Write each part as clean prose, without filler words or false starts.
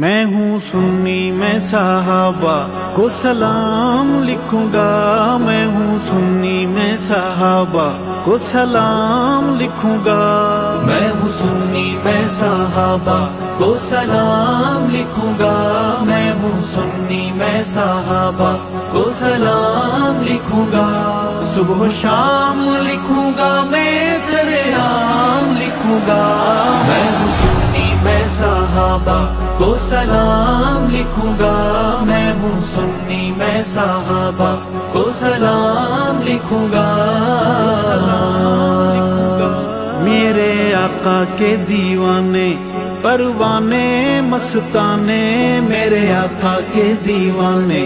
میں ہوں سنی میں صحابہ کو سلام لکھوں گا، میں ہوں سنی میں صحابہ کو سلام لکھوں گا، میں ہوں سنی میں صحابہ کو سلام لکھوں گا، میں ہوں سنی میں صحابہ کو سلام لکھوں گا، صبح و شام لکھوں گا، میں سرعام لکھوں گا، میں ہوں سنی میں صحابہ کو سلام لکھوں گا، میں ہوں سنی میں صحابہ کو سلام لکھوں گا، میرے آقا کے دیوانے پروانے مستانے، میرے آقا کے دیوانے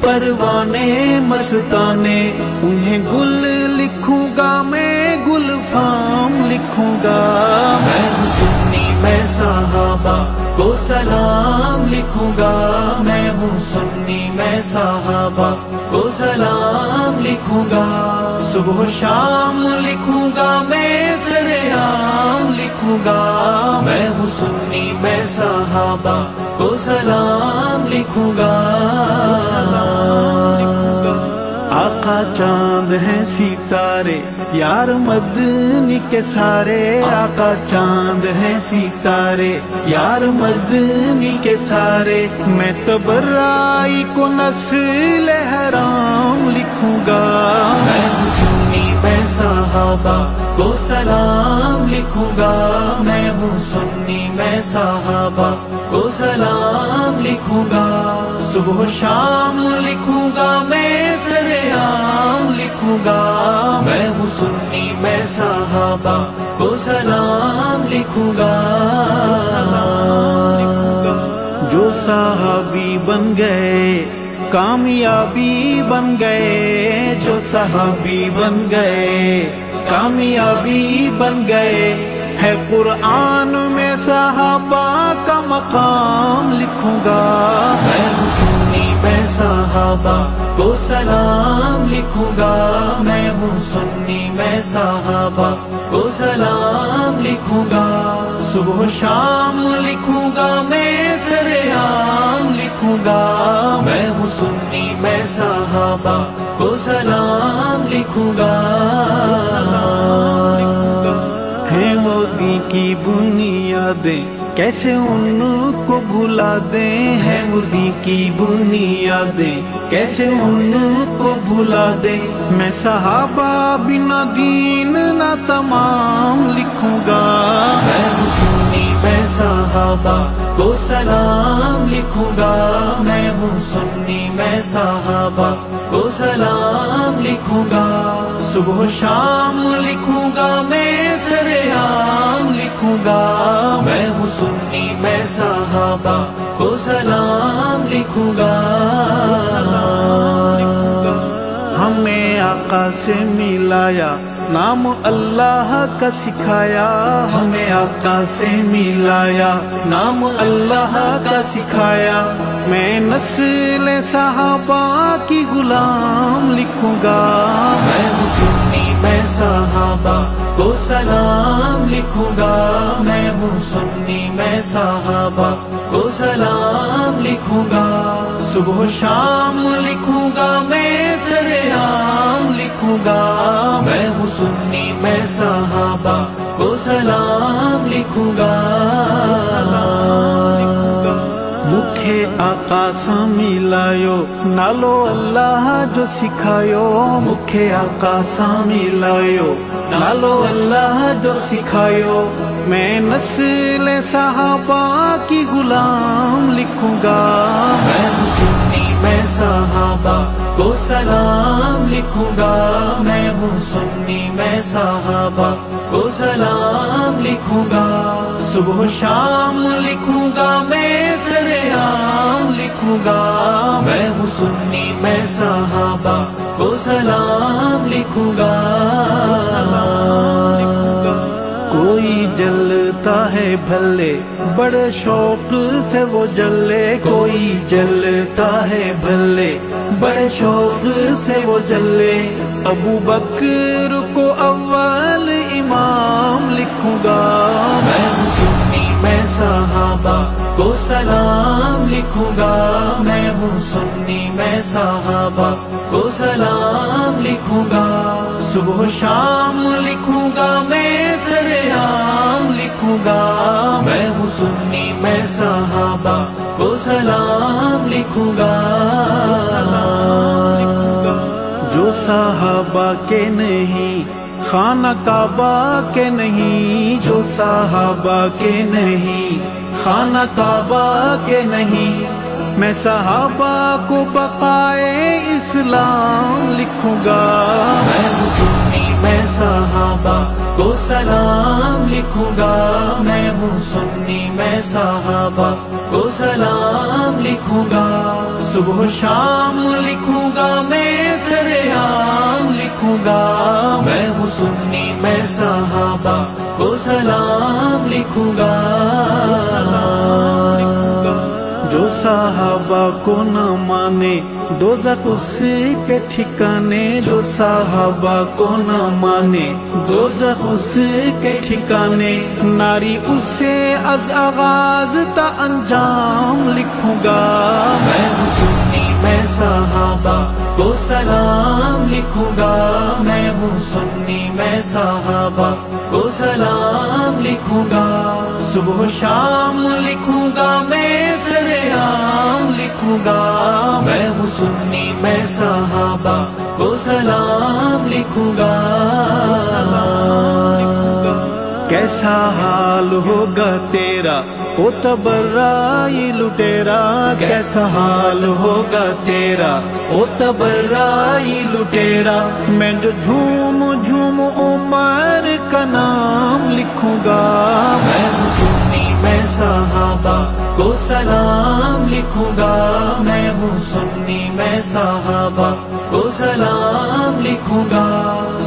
پروانے مستانے، انہیں گل لکھوں گا، میں گل فام لکھوں گا، میں ہوں سنی میں صحابہ کو سلام لکھوں گا، میں ہوں سنی میں صحابہ کو سلام لکھوں گا، صبح و شام لکھوں گا، میں سرعام لکھوں گا، میں ہوں سنی میں صحابہ کو سلام لکھوں گا، آقا چاند ہیں ستارے یار مدنی کے سارے، آقا چاند ہیں ستارے یار مدنی کے سارے، میں تبرائی کو نسل حرام لکھوں گا، میں ہوں سنی میں صحابہ کو سلام لکھوں گا، میں ہوں سنی میں صحابہ کو سلام لکھوں گا، صبح و شام لکھوں گا، میں سرعام لکھوں گا، میں ہوں سنی میں صحابہ کو سلام لکھوں گا، جو صحابی بن گئے کامیابی بن گئے، جو صحابی بن گئے کامیابی بن گئے، ہے قرآن میں صحابہ کا مقام لکھوں گا، میں ہوں سنی میں صحابہ کو سلام لکھوں گا، میں ہوں سنی میں صحابہ کو سلام لکھوں گا، صبح و شام لکھوں گا، میں سرعام لکھوں گا، میں ہوں سنی میں صحابہ کو سلام لکھوں گا، ہے مودی کی بنیادیں کیسے ان کو بھلا دیں، ہے مودی کی بنیادیں کیسے ان کو بھلا دیں، میں صحابہ بنا دین نہ تمام لکھوں گا، میں ہوں سنی میں صحابہ کو سلام لکھوں گا، میں ہوں سنی میں صحابہ کو سلام لکھوں گا، صبح و شام لکھوں گا، میں سرعام لکھوں گا، میں ہوں سنی میں صحابہ کو سلام لکھوں گا، ہمیں آقا سے ملایا نام اللہ کا سکھایا، ہمیں آقا سے ملایا نام اللہ کا سکھایا، میں نسل صحابہ کی غلام لکھوں گا، میں ہوں سنی میں صحابہ کو سلام لکھوں گا، میں ہوں سنی میں صحابہ کو سلام لکھوں گا، صبح و شام لکھوں گا، میں سرعام لکھوں گا، میں ہوں سنی میں صحابہ کو سلام لکھوں گا، مکھے آقا سا ملایو نالو اللہ جو سکھایو، مکھے آقا سا ملایو نالو اللہ جو سکھایو، میں نسل صحابہ کی غلام لکھوں گا، میں ہوں سنی میں صحابہ کو سلام لکھوں گا، میں ہوں سنی میں صحابہ کو سلام لکھوں گا، صبح و شام لکھوں گا، میں سرعام لکھوں گا، میں ہوں سنی میں صحابہ کو سلام لکھوں گا، کوئی جلتا ہے بھلے بڑے شوق سے وہ جلے، کوئی جلتا ہے بھلے بڑے شوق سے وہ جلے، ابو بکر کو اول امام لکھوں گا، میں ہوں سنی میں صحابہ صحابہ کو سلام لکھوں گا، میں ہوں سنی میں صحابہ کو سلام لکھوں گا، صبح و شام لکھوں گا میں سرعام لکھوں گا، میں ہوں سنی میں صحابہ کو سلام لکھوں گا، جو صحابہ کے نہیں خانہ کعبہ کے نہیں، جو صحابہ کے نہیں خانہ کعبہ کے نہیں، میں صحابہ کو بقائے اسلام لکھوں گا، میں ہوں سنی میں صحابہ کو سلام لکھوں گا، میں ہوں سنی میں صحابہ کو سلام لکھوں گا، صبح و شام لکھوں گا میں سرعام لکھوں گا، میں ہوں سنی میں صحابہ کو سلام لکھوں گا، جو صحابہ کو نہ مانے دوزخ اس کے ٹھکانے، جو صحابہ کو نہ مانے دوزخ اس کے ٹھکانے، ناری اسے از آغاز تا انجام لکھوں گا، میں ہوں سنی میں صحابہ کو سلام لکھوں گا، میں ہوں سنی میں صحابہ کو سلام لکھوں گا، صبح و شام لکھوں گا میں سرعام لکھوں گا، میں ہوں سنی میں صحابہ کو سلام لکھوں گا، کیسا حال ہوگا تیرا او تبرائی لٹیرا، کیسا حال ہوگا تیرا او تبرائی لٹیرا، میں جو جھوم جھوم عمر کا نام لکھوں گا، میں ہوں سنی میں صحابہ کو سلام لکھوں گا، میں ہوں سنی میں صحابہ کو سلام لکھوں گا،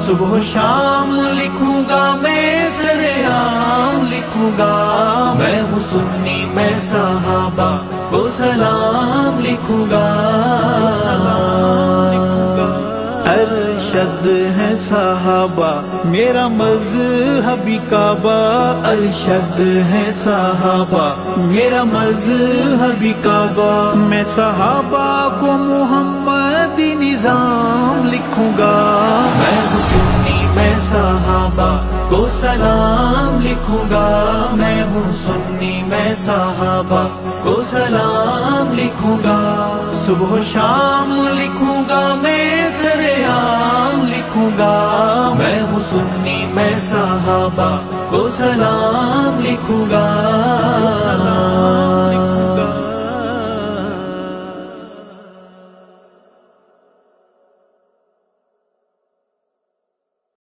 صبح و شام لکھوں گا میں سرعام لکھوں گا، میں ہوں سنی میں صحابہ کو سلام لکھوں گا، ارشد ہے صحابہ میرا مذہبی کعبہ، ارشد ہے صحابہ میرا مذہبی کعبہ، میں صحابہ کو محمدی نظام لکھوں گا، میں ہوں سنی میں صحابہ کو سلام لکھوں گا، میں ہوں سنی میں صحابہ کو سلام لکھوں گا، صبح و شام لکھوں گا میں سرعام لکھوں گا، میں ہوں سنی میں صحابہ کو سلام لکھوں گا،